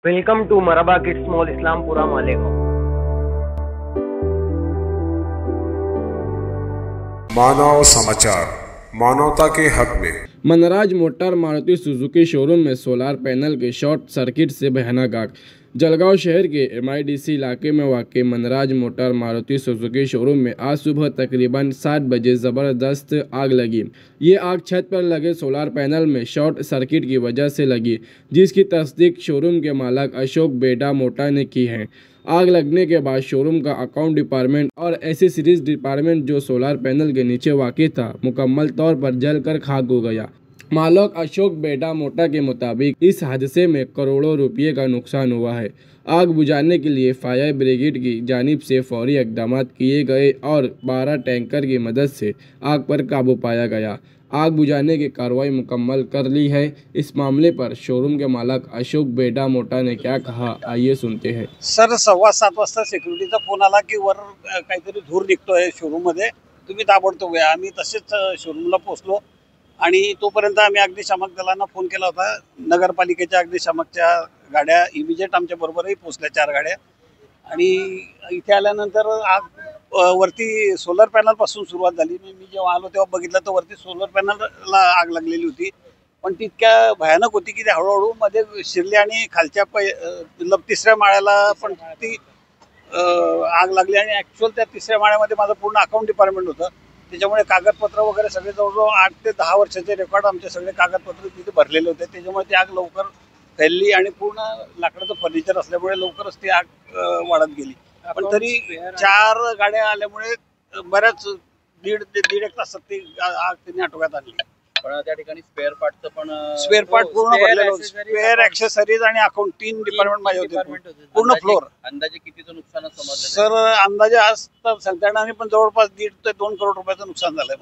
Welcome to Marhaba kids mall Islampura Malegaon. Manav Samachar, मानवता के हक में। Manraj motor Maruti Suzuki showroom में सोलार पैनल के शॉर्ट सर्किट से भयानक आग। जलगांव शहर के MIDC इलाके में वाक़ Manraj motor Maruti Suzuki showroom में आज सुबह तकरीबन 7 बजे ज़बरदस्त आग लगी। ये आग छत पर लगे सोलार पैनल में शॉर्ट सर्किट की वजह से लगी, जिसकी तस्दीक शोरूम के मालिक अशोक बेड़ा मोटा ने की है। आग लगने के बाद शोरूम का अकाउंट डिपार्टमेंट और एसेसरीज डिपार्टमेंट जो सोलार पैनल के नीचे वाक़ था, मुकम्मल तौर पर जलकर खाक हो गया। मालिक अशोक बेड़ा मोटा के मुताबिक इस हादसे में करोड़ों रुपये का नुकसान हुआ है। आग बुझाने के लिए फायर ब्रिगेड की जानिब से फौरी इक़दाम किए गए और 12 टैंकर की मदद से आग पर काबू पाया गया। आग बुझाने की कार्रवाई मुकम्मल कर ली है। इस मामले पर शोरूम के मालिक अशोक बेड़ा मोटा ने क्या कहा, आइए सुनते हैं। सर 7:15 वाजता सिक्युरिटीचा फोन आला की वर काहीतरी धूर निघतोय शोरूम मध्ये, तुम्ही ताबडतोब या। आम्ही तसेच शोरूमला पोहोचलो आणि तोपर्यंत आम्ही अग्निशामक दलांना फोन केला होता। नगरपालिकेच्या अग्निशामकच्या गाड्या इमिजिएट आमच्या बरोबरही पोहोचल्या 4 गाड्या। आणि इथे आल्यानंतर आग वरती सोलर पॅनल पासून सुरुवात झाली। मी जेव्हा आलो तेव्हा बघितलं तर वरती सोलर पॅनलला आग लागलेली होती, पण ती इतक्या भयानक होती की ते हळूहळू मध्ये शिरली आणि खालच्या 3ऱ्या माळ्याला पण ती आग लागली। आणि ॲक्च्युअल त्या 3ऱ्या माळ्यामध्ये माझं पूर्ण अकाउंट डिपार्टमेंट होतं, त्याच्यामुळे कागदपत्र वगैरे सगळे जवळजवळ 8 ते 10 वर्षाचे रेकॉर्ड आमचे सगळे कागदपत्र तिथे भरलेले होते। त्याच्यामुळे ती आग लवकर फैलली आणि पूर्ण लाकडाचं फर्निचर असल्यामुळे लवकरच ती आग वाढत गेली। पण तरी 4 गाड्या आल्यामुळे बऱ्याच दीड एक तासात ती आग त्यांनी आटोक्यात आणली। पण त्या ठिकाणी स्पेअर पार्ट पूर्ण भरलेलं होतं। स्पेअर ॲक्सेसरीज आणि अकाउंट 3 डिपार्टमेंट माझे होते, पूर्ण फ्लोर। अंदाजे कितीचं नुकसान समजलं सर अंदाजे आज तर सांगता येणार नाही, पण जवळपास 1.5 ते 2 करोड रुपयाचं नुकसान झालंय।